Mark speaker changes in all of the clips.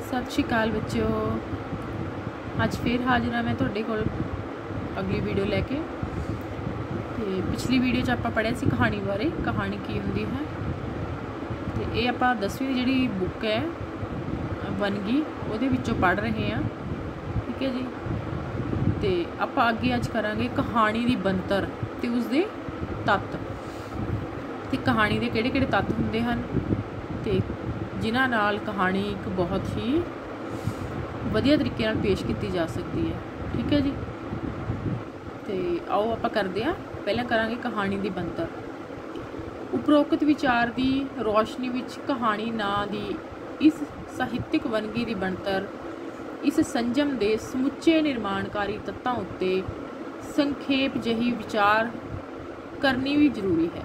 Speaker 1: सत श्री अकाल बच्चों, अज फिर हाजिर हाँ मैं तुहाडे कोल अगली वीडियो लैके। तो पिछली वीडियो आप पढ़िया सी कहानी बारे, कहानी की होंदी है। तो ये आप 10वीं की जिहड़ी बुक है बनगी उहदे विचों पढ़ रहे हैं, ठीक है जी। तो आप अगे अज करांगे कहानी की बनतर ते उसदे तत्त, ते कहानी के किहड़े-किहड़े तत्त हुंदे हन ते जिन्हां नाल कहानी एक बहुत ही वधिया तरीके नाल पेश की जा सकती है, ठीक है जी। तो आओ आप करते हैं, पहले करांगे कहानी की बनतर। उपरोक्त विचार की रोशनी विच कहानी नां दी इस साहित्यिक वनगी की बनतर इस संजम के समुचे निर्माणकारी तत्तां उत्ते संखेप जही विचार करनी भी जरूरी है,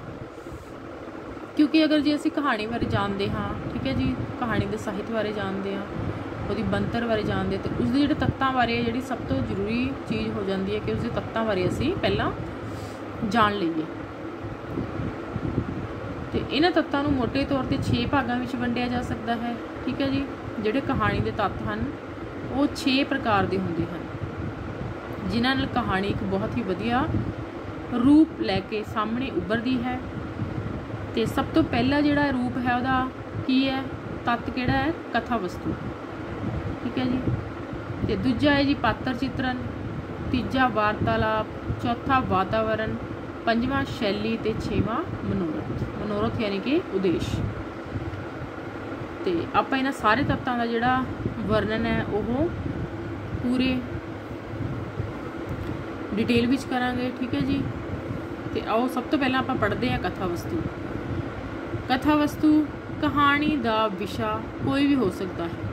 Speaker 1: क्योंकि अगर जे असी कहानी बारे जानते हाँ, ठीक है जी, कहानी के साहित्य बारे जानते हाँ, उसकी बनतर बारे जानते, तो उसके जोड़े तत्तां बारे जी सब तो जरूरी चीज़ हो जाती है कि उसके तत्तां बारे असी पहला जान लीए। तो इन्हां तत्तां नूं मोटे तौर पर 6 भागों में वंडिया जा सकता है, ठीक है जी। जोड़े कहानी के तत्त हैं वो 6 प्रकार के होंदे हैं, जिन्हां नाल कहानी एक बहुत ही वधिया रूप लैके सामने उभरती है। तो सब तो पहला जिहड़ा रूप है वह की है, तत्त किहड़ा है, कथा वस्तु, ठीक है जी। तो दूजा है जी पात्र चित्रण, तीजा वार्तालाप, चौथा वातावरण, पंजवां शैली ते 6वां मनोरथ। मनोरथ यानी कि उद्देश्य। तो आप इन्हां सारे तत्तां का जिहड़ा वर्णन है वो पूरे डिटेल विच करांगे, ठीक है जी। तो आओ सब तो पहला आप पढ़ते हैं कथा वस्तु। कथा वस्तु कहानी का विषा कोई भी हो सकता है,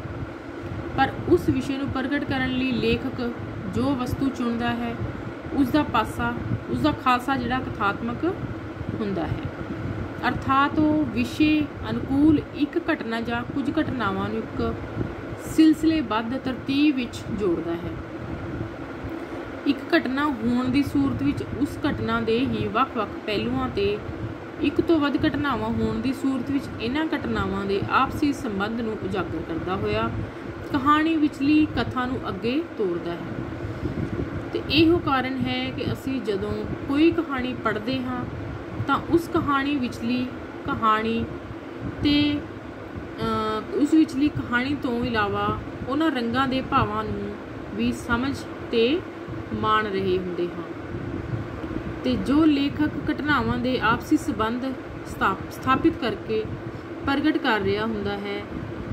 Speaker 1: पर उस विषय को प्रगट करने लिए लेखक जो वस्तु चुनता है उसका पासा, उसका खासा जिहड़ा कथात्मक हुंदा है। अर्थात वो विषय अनुकूल एक घटना या कुछ घटनावां नूं एक सिलसिलेबद्ध तरतीब विच जोड़ता है। एक घटना होने की सूरत विच उस घटना के ही वख-वख पहलुआं ते एक तो वध घटनावां होने की सूरत विच इन्हां घटनावां के आपसी संबंध नूं उजागर करता होया कहानी विचली कथा नूं अगे तोरदा है। तो इहो कारण है कि असी जदों कोई कहानी पढ़ते हाँ तो उस कहानी विचली कहानी ते उस विचली कहानी तो इलावा उन्हां रंगां दे भावां नूं भी समझ ते मान रहे हुंदे हाँ। ते जो लेखक घटनावां दे आपसी संबंध स्थापित करके प्रगट कर रहा हुंदा है।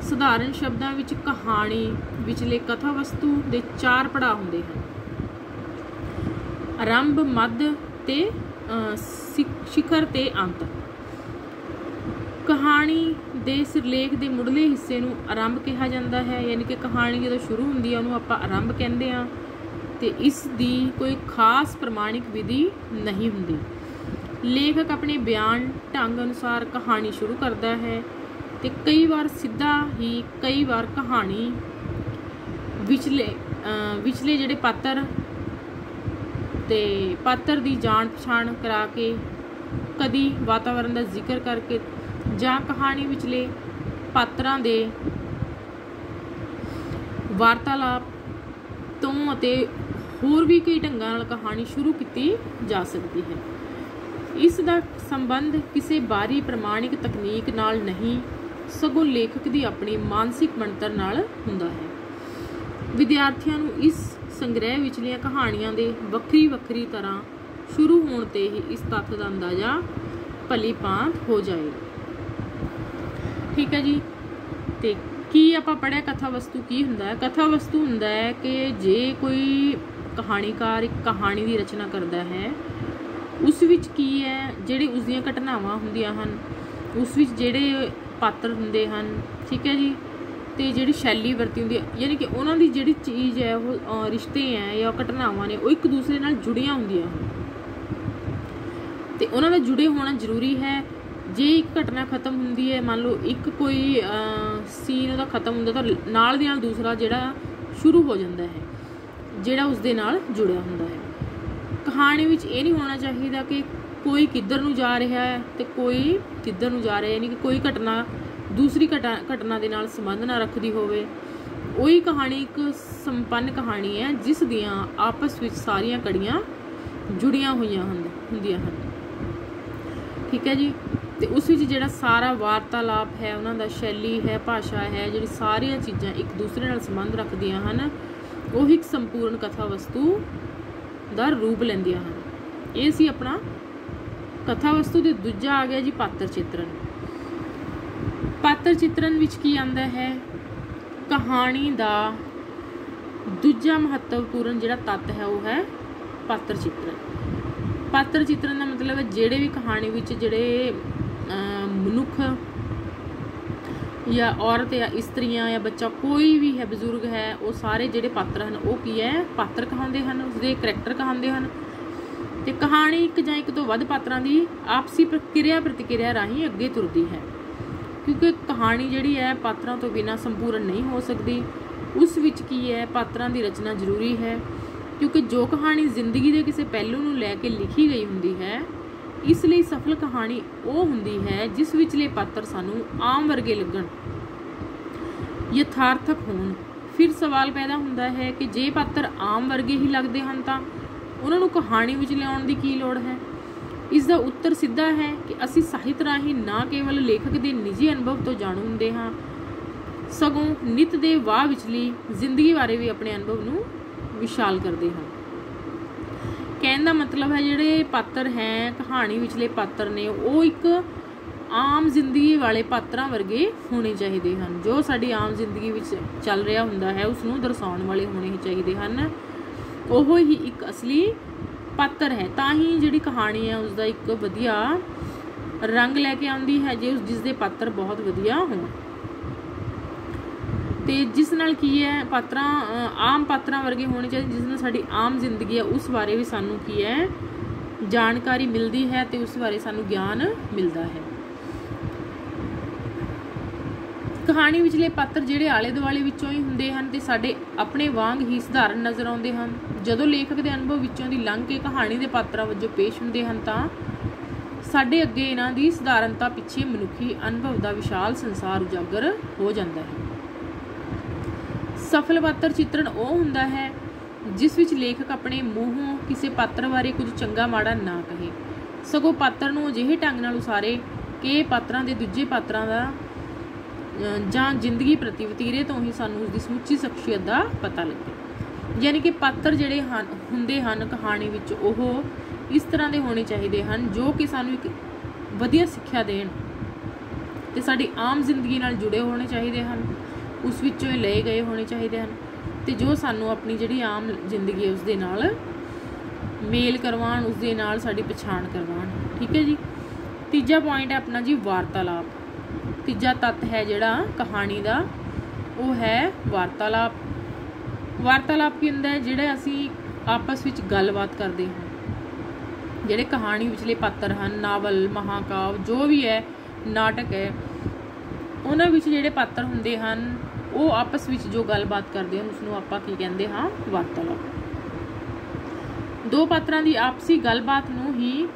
Speaker 1: सधारण शब्दां विच कहानी विचले कथा वस्तु दे 4 पड़ाव हुंदे हैं, आरंभ, मध्य ते शिखर ते अंत। कहानी दे सिरलेख दे मुढ़ले हिस्से नूं आरंभ कहा जाता है, यानी कि कहानी जो शुरू होंदी है उहनूं आपां आरंभ कहते हैं। तो इसकी कोई खास प्रमाणिक विधि नहीं होंदी। लेखक अपने बयान ढंग अनुसार कहानी शुरू करता है, तो कई बार सीधा ही, कई बार कहानी विचले जिहड़े पात्र ते पात्र की जान पछाण करा के, कदी वातावरण का जिक्र करके, जां कहानी विचले पात्रां दे वार्तालाप तो अते होर भी कई ढंगां नाल कहानी शुरू की जा सकती है। इसका संबंध किसी बारी प्रमाणिक तकनीक नाल नहीं, सगों लेखक की अपनी मानसिक बनतर नाल हुंदा है। विद्यार्थियों नूं इस संग्रह विचलियां कहानियां दे वक्री वक्री तरह शुरू होने ते ही इस तत्थ का अंदाजा भली भांत हो जाएगा, ठीक है जी। तो की आपां पढ़िया कथा वस्तु की हुंदा है। कथा वस्तु हुंदा है कि जे कोई कहानीकार एक कहानी की रचना करता है, उस विच की है जिहड़ी उसदियां घटनावां हुंदियां हन, उस विच जिहड़े पात्र हुंदे हन, ठीक है जी। तो जिहड़ी शैली वरती हुंदी है, यानी कि उन्हां दी जिहड़ी चीज़ है वो रिश्ते हैं या घटनावां ने वो एक दूसरे नाल जुड़ियां हुंदियां हन, तो उन्हां दा जुड़े होना जरूरी है। जे एक घटना खत्म हुंदी है, मान लो एक कोई सीन उहदा खत्म हुंदा तो नाल दी नाल दूसरा जिहड़ा शुरू हो जाता है, जिहड़ा उसदे नाल जुड़िया हुंदा है। कहानी विच ये नहीं होना चाहिए कि कोई किधर नूं जा रहा है तो कोई किधर नूं जा रहा है, यानी कि कोई घटना दूसरी घटना के नाल संबंध ना रखती होवे, ਉਹੀ ਕਹਾਣੀ ਇੱਕ ਸੰਪੰਨ ਕਹਾਣੀ ਹੈ ਜਿਸ ਦੀਆਂ ਆਪਸ ਵਿੱਚ ਸਾਰੀਆਂ ਕੜੀਆਂ ਜੁੜੀਆਂ ਹੋਈਆਂ ਹੁੰਦੀਆਂ ਹਨ। ਠੀਕ ਹੈ ਜੀ। ਤੇ ਉਸ ਵਿੱਚ ਜਿਹੜਾ ਸਾਰਾ ਵਾਰਤਾਲਾਪ ਹੈ, ਉਹਨਾਂ ਦਾ ਸ਼ੈਲੀ ਹੈ, ਭਾਸ਼ਾ ਹੈ, ਜਿਹੜੀ ਸਾਰੀਆਂ ਚੀਜ਼ਾਂ ਇੱਕ ਦੂਸਰੇ ਨਾਲ ਸੰਬੰਧ ਰੱਖਦੀਆਂ ਹਨ, ਉਹ ਇੱਕ ਸੰਪੂਰਨ ਕਥਾ ਵਸਤੂ ਦਾ ਰੂਪ ਲੈਂਦੀਆਂ ਹਨ। ਇਹ ਸੀ ਆਪਣਾ ਕਥਾ ਵਸਤੂ। ਦੇ ਦੂਜਾ ਆ ਗਿਆ ਜੀ ਪਾਤਰ ਚਿੱਤਰਨ। ਪਾਤਰ ਚਿੱਤਰਨ ਵਿੱਚ ਕੀ ਆਉਂਦਾ ਹੈ? ਕਹਾਣੀ ਦਾ ਦੂਜਾ ਮਹੱਤਵਪੂਰਨ ਜਿਹੜਾ ਤੱਤ ਹੈ ਉਹ ਹੈ ਪਾਤਰ ਚਿੱਤਰਨ। ਪਾਤਰ ਚਿੱਤਰਨ ਦਾ ਮਤਲਬ ਹੈ ਜਿਹੜੇ ਵੀ ਕਹਾਣੀ ਵਿੱਚ ਜਿਹੜੇ ਮਨੁੱਖ ਜਾਂ ਔਰਤ ਜਾਂ ਇਸਤਰੀਆਂ ਜਾਂ ਬੱਚਾ ਕੋਈ ਵੀ ਹੈ, ਬਜ਼ੁਰਗ ਹੈ, ਉਹ ਸਾਰੇ ਜਿਹੜੇ ਪਾਤਰ ਹਨ ਉਹ ਕੀ ਹੈ? ਪਾਤਰ ਕਹਾਉਂਦੇ ਹਨ, ਉਸਦੇ ਕਰੈਕਟਰ ਕਹਾਉਂਦੇ ਹਨ। ਤੇ ਕਹਾਣੀ ਇੱਕ ਜਾਂ ਇੱਕ ਤੋਂ ਵੱਧ ਪਾਤਰਾਂ ਦੀ ਆਪਸੀ ਕਿਰਿਆ ਪ੍ਰਤੀਕਿਰਿਆ ਰਾਹੀਂ ਅੱਗੇ ਤੁਰਦੀ ਹੈ, ਕਿਉਂਕਿ ਕਹਾਣੀ ਜਿਹੜੀ ਹੈ ਪਾਤਰਾਂ ਤੋਂ ਬਿਨਾਂ ਸੰਪੂਰਨ ਨਹੀਂ ਹੋ ਸਕਦੀ। ਉਸ ਵਿੱਚ ਕੀ ਹੈ? ਪਾਤਰਾਂ ਦੀ ਰਚਨਾ ਜ਼ਰੂਰੀ ਹੈ, ਕਿਉਂਕਿ ਜੋ ਕਹਾਣੀ ਜ਼ਿੰਦਗੀ ਦੇ ਕਿਸੇ ਪਹਿਲੂ ਨੂੰ ਲੈ ਕੇ ਲਿਖੀ ਗਈ ਹੁੰਦੀ ਹੈ, ਇਸ ਲਈ ਸਫਲ ਕਹਾਣੀ ਉਹ ਹੁੰਦੀ ਹੈ ਜਿਸ ਵਿਚਲੇ ਪਾਤਰ ਸਾਨੂੰ ਆਮ ਵਰਗੇ ਲੱਗਣ, ਯਥਾਰਥਕ ਹੋਣ। ਫਿਰ ਸਵਾਲ ਪੈਦਾ ਹੁੰਦਾ ਹੈ ਕਿ ਜੇ ਪਾਤਰ ਆਮ ਵਰਗੇ ਹੀ ਲੱਗਦੇ ਹਨ ਤਾਂ ਉਹਨਾਂ ਨੂੰ ਕਹਾਣੀ ਵਿੱਚ ਲਿਆਉਣ ਦੀ ਕੀ ਲੋੜ ਹੈ? ਇਸ ਦਾ ਉੱਤਰ ਸਿੱਧਾ ਹੈ ਕਿ ਅਸੀਂ ਸਾਹਿਤ ਰਾਹੀਂ ਨਾ ਕੇਵਲ ਲੇਖਕ ਦੇ ਨਿੱਜੀ ਅਨੁਭਵ ਤੋਂ ਜਾਣੂ ਹੁੰਦੇ ਹਾਂ, ਸਗੋਂ ਨਿੱਤ ਦੇ ਵਾਹ ਵਿਚਲੀ ਜ਼ਿੰਦਗੀ ਬਾਰੇ ਵੀ ਆਪਣੇ ਅਨੁਭਵ ਨੂੰ ਵਿਸ਼ਾਲ ਕਰਦੇ ਹਾਂ। ਕਹਿਣ ਦਾ ਮਤਲਬ ਹੈ ਜਿਹੜੇ ਪਾਤਰ ਹੈ, ਕਹਾਣੀ ਵਿਚਲੇ ਪਾਤਰ ਨੇ, ਉਹ ਇੱਕ ਆਮ ਜ਼ਿੰਦਗੀ ਵਾਲੇ ਪਾਤਰਾਂ ਵਰਗੇ ਹੋਣੇ ਚਾਹੀਦੇ ਹਨ। ਜੋ ਸਾਡੀ ਆਮ ਜ਼ਿੰਦਗੀ ਵਿੱਚ ਚੱਲ ਰਿਹਾ ਹੁੰਦਾ ਹੈ ਉਸ ਨੂੰ ਦਰਸਾਉਣ ਵਾਲੇ ਹੋਣੇ ਹੀ ਚਾਹੀਦੇ ਹਨ। ਉਹ ਹੀ ਇੱਕ ਅਸਲੀ ਪਾਤਰ ਹੈ। ਤਾਂ ਹੀ ਜਿਹੜੀ ਕਹਾਣੀ ਹੈ ਉਸਦਾ ਇੱਕ ਵਧੀਆ ਰੰਗ ਲੈ ਕੇ ਆਉਂਦੀ ਹੈ ਜੇ ਜਿਸ ਦੇ ਪਾਤਰ ਬਹੁਤ ਵਧੀਆ ਹੋਣ। ਤੇ ਜਿਸ ਨਾਲ ਕੀ ਹੈ, ਪਾਤਰਾਂ ਆਮ ਪਾਤਰਾਂ ਵਰਗੇ ਹੋਣੇ ਚਾਹੀਦੇ, ਜਿਸ ਨਾਲ ਸਾਡੀ ਆਮ ਜ਼ਿੰਦਗੀ ਹੈ ਉਸ ਬਾਰੇ ਵੀ ਸਾਨੂੰ ਕੀ ਹੈ ਜਾਣਕਾਰੀ ਮਿਲਦੀ ਹੈ ਤੇ ਉਸ ਬਾਰੇ ਸਾਨੂੰ ਗਿਆਨ ਮਿਲਦਾ ਹੈ। ਕਹਾਣੀ ਵਿਚਲੇ ਪਾਤਰ ਜਿਹੜੇ ਆਲੇ ਦੁਆਲੇ ਵਿੱਚੋਂ ਹੀ ਹੁੰਦੇ ਹਨ ਤੇ ਸਾਡੇ ਆਪਣੇ ਵਾਂਗ ਹੀ ਸਧਾਰਨ ਨਜ਼ਰ ਆਉਂਦੇ ਹਨ। ਜਦੋਂ ਲੇਖਕ ਦੇ ਅਨੁਭਵ ਵਿੱਚੋਂ ਦੀ ਲੰਘ ਕੇ ਕਹਾਣੀ ਦੇ ਪਾਤਰਾਂ ਵਜੋਂ ਪੇਸ਼ ਹੁੰਦੇ ਹਨ ਤਾਂ ਸਾਡੇ ਅੱਗੇ ਇਹਨਾਂ ਦੀ ਸਧਾਰਨਤਾ ਪਿੱਛੇ ਮਨੁੱਖੀ ਅਨੁਭਵ ਦਾ ਵਿਸ਼ਾਲ ਸੰਸਾਰ ਉਜਾਗਰ ਹੋ ਜਾਂਦਾ ਹੈ। ਸਫਲ ਪਾਤਰ ਚਿੱਤਰਣ ਉਹ ਹੁੰਦਾ ਹੈ ਜਿਸ ਵਿੱਚ ਲੇਖਕ ਆਪਣੇ ਮੂੰਹੋਂ ਕਿਸੇ ਪਾਤਰ ਬਾਰੇ ਕੁਝ ਚੰਗਾ ਮਾੜਾ ਨਾ ਕਹੇ, ਸਗੋਂ ਪਾਤਰ ਨੂੰ ਅਜਿਹੇ ਢੰਗ ਨਾਲ ਉਸਾਰੇ ਕਿ ਪਾਤਰਾਂ ਦੇ ਦੂਜੇ ਪਾਤਰਾਂ ਦਾ ਜਾਂ ਜ਼ਿੰਦਗੀ ਪ੍ਰਤੀ ਵਤੀਰੇ ਤੋਂ ਹੀ ਸਾਨੂੰ ਉਸਦੀ ਸਮੁੱਚੀ ਸ਼ਖਸੀਅਤ ਦਾ ਪਤਾ ਲੱਗੇ। ਯਾਨੀ ਕਿ ਪਾਤਰ ਜਿਹੜੇ ਹੁੰਦੇ ਹਨ ਕਹਾਣੀ ਵਿੱਚ ਉਹ ਇਸ ਤਰ੍ਹਾਂ ਦੇ ਹੋਣੇ ਚਾਹੀਦੇ ਹਨ ਜੋ ਕਿ ਸਾਨੂੰ ਇੱਕ ਵਧੀਆ ਸਿੱਖਿਆ ਦੇਣ ਤੇ ਸਾਡੀ ਆਮ ਜ਼ਿੰਦਗੀ ਨਾਲ ਜੁੜੇ ਹੋਣੇ ਚਾਹੀਦੇ ਹਨ, ਉਸ ਵਿੱਚੋਂ ਹੀ ਲਏ ਗਏ ਹੋਣੇ ਚਾਹੀਦੇ ਹਨ ਤੇ ਜੋ ਸਾਨੂੰ ਆਪਣੀ ਜਿਹੜੀ ਆਮ ਜ਼ਿੰਦਗੀ ਹੈ ਉਸ ਦੇ ਨਾਲ ਮੇਲ ਕਰਵਾਉਣ, ਉਸ ਦੇ ਨਾਲ ਸਾਡੀ ਪਛਾਣ ਕਰਵਾਉਣ। ਠੀਕ ਹੈ ਜੀ। ਤੀਜਾ ਪੁਆਇੰਟ ਹੈ ਆਪਣਾ ਜੀ ਵਾਰਤਾਲਾਪ। ਤੀਜਾ ਤੱਤ ਹੈ ਜਿਹੜਾ ਕਹਾਣੀ ਦਾ ਉਹ ਹੈ ਵਾਰਤਾਲਾਪ। ਵਾਰਤਾਲਾਪ ਕੀ ਹੁੰਦਾ ਹੈ? ਜਿਹੜੇ ਅਸੀਂ ਆਪਸ ਵਿੱਚ ਗੱਲਬਾਤ ਕਰਦੇ ਹਾਂ। ਜਿਹੜੇ ਕਹਾਣੀ ਵਿਚਲੇ ਪਾਤਰ ਹਨ, ਨਾਵਲ, ਮਹਾਂਕਾਵ, ਜੋ ਵੀ ਹੈ, ਨਾਟਕ ਹੈ, ਉਹਨਾਂ ਵਿੱਚ ਜਿਹੜੇ ਪਾਤਰ ਹੁੰਦੇ ਹਨ ਉਹ ਆਪਸ ਵਿੱਚ ਜੋ ਗੱਲਬਾਤ ਕਰਦੇ ਹਨ ਉਸਨੂੰ ਆਪਾਂ ਕੀ ਕਹਿੰਦੇ ਹਾਂ? ਵਾਰਤਾਲਾਪ। ਦੋ ਪਾਤਰਾਂ ਦੀ ਆਪਸੀ ਗੱਲਬਾਤ ਨੂੰ ਹੀ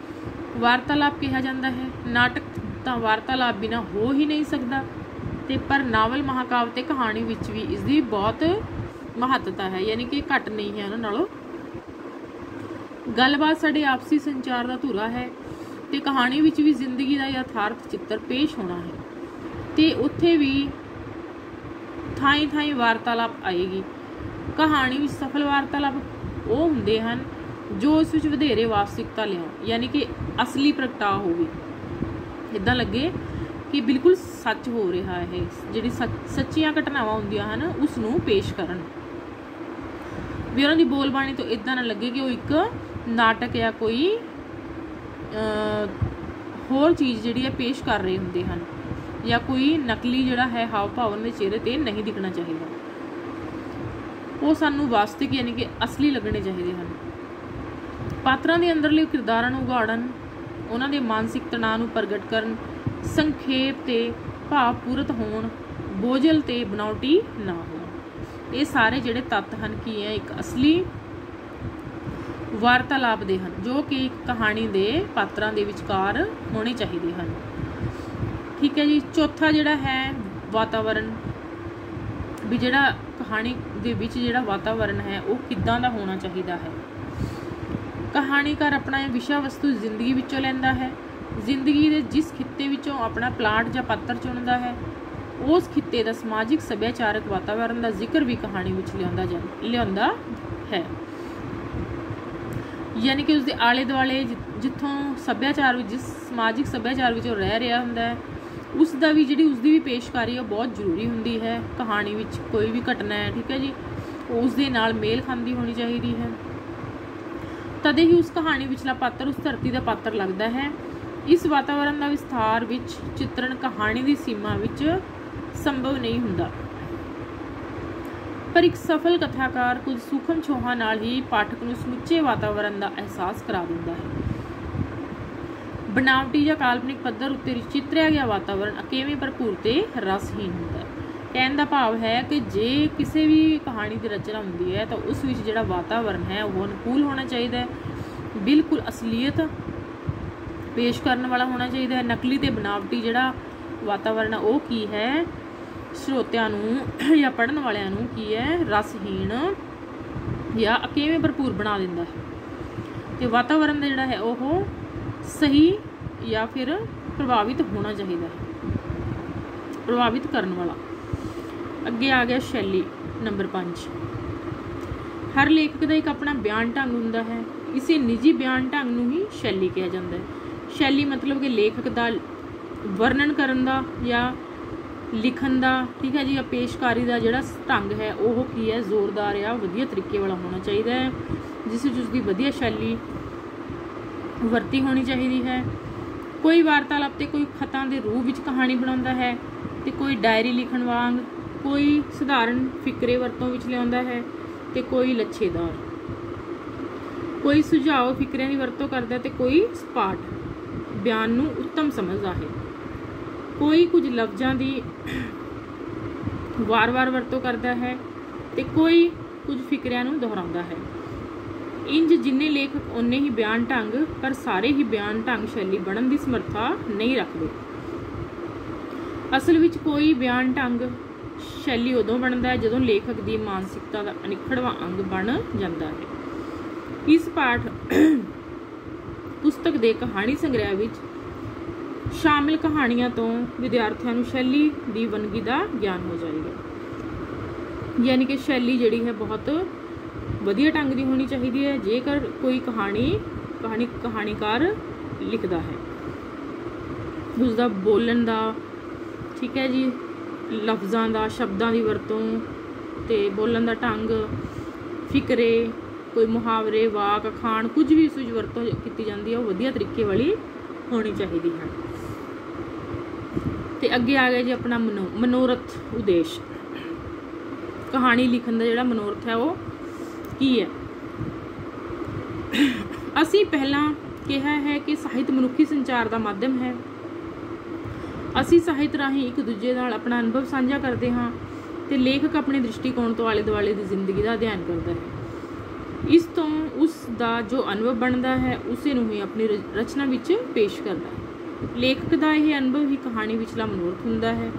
Speaker 1: ਵਾਰਤਾਲਾਪ ਕਿਹਾ ਜਾਂਦਾ ਹੈ। ਨਾਟਕ ਤਾਂ ਵਾਰਤਾਲਾਪ ਬਿਨਾਂ ਹੋ ਹੀ ਨਹੀਂ ਸਕਦਾ ਤੇ ਪਰ ਨਾਵਲ, ਮਹਾਂਕਾਵ ਤੇ ਕਹਾਣੀ ਵਿੱਚ ਵੀ ਇਸ ਦੀ ਬਹੁਤ ਮਹੱਤਤਾ ਹੈ, ਯਾਨੀ ਕਿ ਘੱਟ ਨਹੀਂ ਹੈ ਉਹਨਾਂ ਨਾਲੋਂ। ਗੱਲਬਾਤ ਸਾਡੇ ਆਪਸੀ ਸੰਚਾਰ ਦਾ ਧੁਰਾ ਹੈ ਤੇ ਕਹਾਣੀ ਵਿੱਚ ਵੀ ਜ਼ਿੰਦਗੀ ਦਾ ਯਥਾਰਥ ਚਿੱਤਰ ਪੇਸ਼ ਹੋਣਾ ਹੈ ਤੇ ਉੱਥੇ ਵੀ ਥਾਈਂ ਵਾਰਤਾਲਾਪ ਆਏਗੀ। ਕਹਾਣੀ ਵਿੱਚ ਸਫਲ ਵਾਰਤਾਲਾਪ ਉਹ ਹੁੰਦੇ ਹਨ ਜੋ ਉਸ ਵਿੱਚ ਵਧੇਰੇ ਵਾਸਤਵਿਕਤਾ ਲਿਆਉਣ, ਯਾਨੀ ਕਿ ਅਸਲੀ ਪ੍ਰਗਟਾ ਹੋਵੇ, ਇੱਦਾਂ ਲੱਗੇ ਕਿ ਬਿਲਕੁਲ ਸੱਚ ਹੋ ਰਿਹਾ ਹੈ। ਜਿਹੜੀ ਸੱਚੀਆਂ ਘਟਨਾਵਾਂ ਹੁੰਦੀਆਂ ਹਨ ਉਸ ਨੂੰ ਪੇਸ਼ ਕਰਨ ਵੀ ਉਹਨਾਂ ਦੀ ਬੋਲਬਾਣੀ ਤੋਂ ਇੱਦਾਂ ਨਾ ਲੱਗੇ ਕਿ ਉਹ ਇੱਕ ਨਾਟਕ ਜਾਂ ਕੋਈ ਹੋਰ ਚੀਜ਼ ਜਿਹੜੀ ਹੈ ਪੇਸ਼ ਕਰ ਰਹੇ ਹੁੰਦੇ ਹਨ, ਜਾਂ ਕੋਈ ਨਕਲੀ ਜਿਹੜਾ ਹੈ ਹਾਵ ਭਾਵ ਦੇ ਚਿਹਰੇ ਤੇ ਨਹੀਂ ਦਿਖਣਾ ਚਾਹੀਦਾ। ਉਹ ਸਾਨੂੰ ਵਾਸਤਵਿਕ ਯਾਨੀ ਕਿ ਅਸਲੀ ਲੱਗਣੇ ਚਾਹੀਦੇ ਹਨ। ਪਾਤਰਾਂ ਦੇ ਅੰਦਰਲੇ ਕਿਰਦਾਰਾਂ ਨੂੰ ਉਘਾੜਨ, ਉਹਨਾਂ ਦੇ ਮਾਨਸਿਕ ਤਣਾਅ ਨੂੰ ਪ੍ਰਗਟ ਕਰਨ, ਸੰਖੇਪ ਤੇ ਭਾਵਪੂਰਤ ਹੋਣ, ਬੋਝਲ ਤੇ ਬਣਾਉਟੀ ਨਾ ਹੋਣ। ਇਹ ਸਾਰੇ ਜਿਹੜੇ ਤੱਤ ਹਨ ਕੀ ਹੈ? ਇੱਕ ਅਸਲੀ ਵਾਰਤਾਲਾਪ ਦੇ ਹਨ ਜੋ ਕਿ ਇੱਕ ਕਹਾਣੀ ਦੇ ਪਾਤਰਾਂ ਦੇ ਵਿਚਕਾਰ ਹੋਣੇ ਚਾਹੀਦੇ ਹਨ। ਠੀਕ ਹੈ ਜੀ। ਚੌਥਾ ਜਿਹੜਾ ਹੈ ਵਾਤਾਵਰਨ। भी जिहड़ा कहानी दे विच जिहड़ा वातावरण है वो किद्दां दा होना चाहिदा है। कहानीकार अपना विषय वस्तु जिंदगी विचों लैंदा है। जिंदगी दे जिस खित्ते विचों अपना प्लाट जां पात्र चुनदा है उस खित्ते दा समाजिक सभ्याचारक वातावरण का जिक्र भी कहानी विच लिआउंदा है। यानी कि उसके आले दुआले जिथों सभ्याचार जिस समाजिक सभ्याचार विच रह रहा हुंदा है उसका भी जिहड़ी उसकी भी पेशकारी है बहुत जरूरी हुंदी है। कहानी विच कोई भी घटना है, ठीक है जी, उस दे नाल मेल खांदी होनी चाहिए है, तदे ही उस कहानी विचला पात्र उस धरती का पात्र लगता है। इस वातावरण का विस्तार विच चित्रण कहानी की सीमा विच संभव नहीं हुंदा, पर एक सफल कथाकार कुछ सूखम छोहां नाल ही पाठक नूं समुचे वातावरण का एहसास करा दिंदा है। बनावटी या काल्पनिक पद्धर उत्ते चित्रिया गया वातावरण अकेवें भरपूर ते रसहीन हुंदा है। कहण दा भाव है कि जे किसी भी कहानी की रचना हुंदी है तो उस विच जिहड़ा वातावरण है वो अनुकूल होना चाहिए है, बिल्कुल असलीयत पेश करने वाला होना चाहिए है। नकली ते बनावटी जिहड़ा वातावरण है वो की है, श्रोतिਆਂ ਨੂੰ या पढ़न वालिਆਂ ਨੂੰ की है रसहीन या अकेवें भरपूर बना दिंदा है। तो वातावरण दा जिहड़ा है वो सही या फिर प्रभावित होना चाहिए है, प्रभावित करने वाला। अगे आ गया शैली नंबर 5। हर लेखक का एक अपना बयान ढंग हुंदा है। इसे निजी बयान ढंग नूं ही शैली कहा जाता है। शैली मतलब कि लेखक का वर्णन करन दा या लिखण दा, ठीक है जी, या पेशकारी का जिहड़ा ढंग है वो की है जोरदार या वधिया तरीके वाला होना चाहिए है, जिस विच उसकी वधिया शैली वरती होनी चाहिए है। कोई वार्तालाप ते कोई खतां दे रूप विच कहानी बनाउंदा है ते कोई डायरी लिखण वांग, कोई सधारण फिकरे वरतों विच लिआउंदा है ते कोई लच्छेदार, कोई सुझाव फिकरियां दी वरतों करदा है ते कोई सपाट बयान नूं उत्तम समझदा है। कोई कुछ लफ्जां दी वार वार वरतों करता है ते कोई कुछ फिकरियां नूं दोहराउंदा है। इंज जिन्ने लेखक उन्ने ही बयान ढंग, पर सारे ही बयान ढंग शैली बनन की समर्था नहीं रखते। असल विच कोई बयान ढंग शैली उदों बनता है जदों लेखक की मानसिकता का अनिखड़वा अंग बन जाता है। इस पाठ पुस्तक के कहानी संग्रह विच शामिल कहानियां तो विद्यार्थियों को शैली की वनगी का ज्ञान हो जाएगा। यानी कि शैली जिहड़ी है बहुत वधिया ढंग की होनी चाहिए है जेकर कोई कहानीकार लिखता है। उसका बोलन का, ठीक है जी, लफ्ज़ों का, शब्दों की वरतों ते बोलन का ढंग, फिकरे, कोई मुहावरे, वाक, अखाण, कुछ भी उस वरतों की जाती है वो वधिया तरीके वाली होनी चाहिए है। तो अगे आ गया जी अपना मनोरथ उद्देश। कहानी लिखण का जिहड़ा मनोरथ है वो की है। असी पहला कहा है कि साहित्य मनुखी संचार का माध्यम है। असी साहित्य राही एक दूजे नाल अपना अनुभव साझा करते हाँ ते लेखक अपने दृष्टिकोण तो आले दुआले की जिंदगी का अध्ययन करता है। इस तो उसका जो अनुभव बनता है उसे नूं ही अपनी रचना विच पेश करता है। लेखक का यह अनुभव ही कहानी विचला मनोरथ हुंदा है।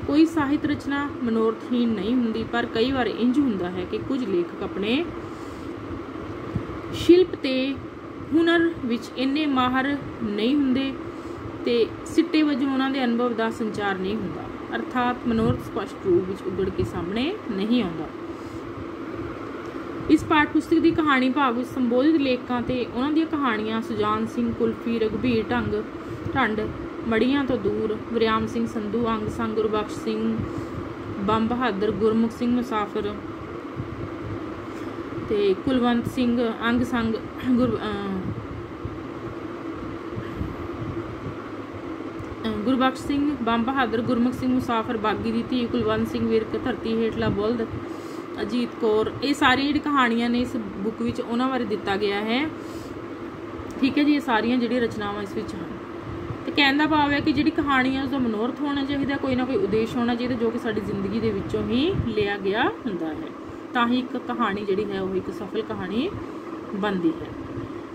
Speaker 1: कोई साहित्य रचना मनोरथहीन नहीं हुंदी, पर कई बार इंज हुंदा है कि कुछ लेखक अपने शिल्प ते हुनर विच इन्ने माहर नहीं हुंदे ते सिट्टे वजों उन्हां दे अनुभव का संचार नहीं हुंदा, अर्थात मनोरथ स्पष्ट रूप विच उगड़ के सामने नहीं आउंदा। इस पाठ पुस्तक की कहानी भाग विच संबोधित लेखकां ते उन्हां दी कहानियां सुजान सिंह कुल्फी, रघुबीर ढंड, मड़ियां तो दूर, वरियाम सिंह संधू, अंग संग, गुरबख्श सिंह, बम बहादुर, गुरमुख सिंह मुसाफिर ते कुलवंत सिंह, अंग संग, गुरबख्श सिंह, बम बहादुर, गुरमुख सिंह मुसाफिर, बागी दी धी, कुलवंत सिंह विरक, धरती हेठला बुलद, अजीत कौर, ये सारी जी कहानियां ने इस बुक विच उन्हां बारे दिता गया है। ठीक है जी, ये सारियां जिहड़ी रचनावां इस विच हैं। तो कहने का भाव है कि जी कहानी है उसका मनोरथ होना चाहिए, कोई ना कोई उद्देश होना चाहिए जो कि साडी जिंदगी के विचों ही लिया गया हुंदा है, तां ही एक कहानी जिहड़ी है वो एक सफल कहानी बनती है।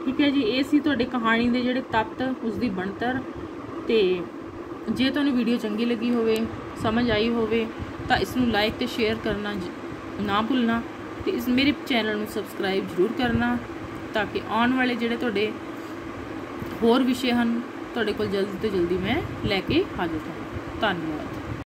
Speaker 1: ठीक है जी, ये सी तुहाडे कहानी के जिहड़े तत्त, उसकी बनतर। तो जे तुहानूं वीडियो चंगी लगी होवे, समझ आई होवे ਤਾਂ ਇਸ ਨੂੰ ਲਾਈਕ ਤੇ ਸ਼ੇਅਰ ਕਰਨਾ ਨਾ ਭੁੱਲਣਾ ਤੇ ਇਸ ਮੇਰੇ ਚੈਨਲ ਨੂੰ ਸਬਸਕ੍ਰਾਈਬ ਜ਼ਰੂਰ ਕਰਨਾ ਤਾਂ ਕਿ ਆਉਣ ਵਾਲੇ ਜਿਹੜੇ ਤੁਹਾਡੇ ਹੋਰ ਵਿਸ਼ੇ ਹਨ ਤੁਹਾਡੇ ਕੋਲ ਜਲਦੀ ਤੋਂ ਜਲਦੀ ਮੈਂ ਲੈ ਕੇ ਹਾਜ਼ਰ ਹਾਂ। ਧੰਨਵਾਦ।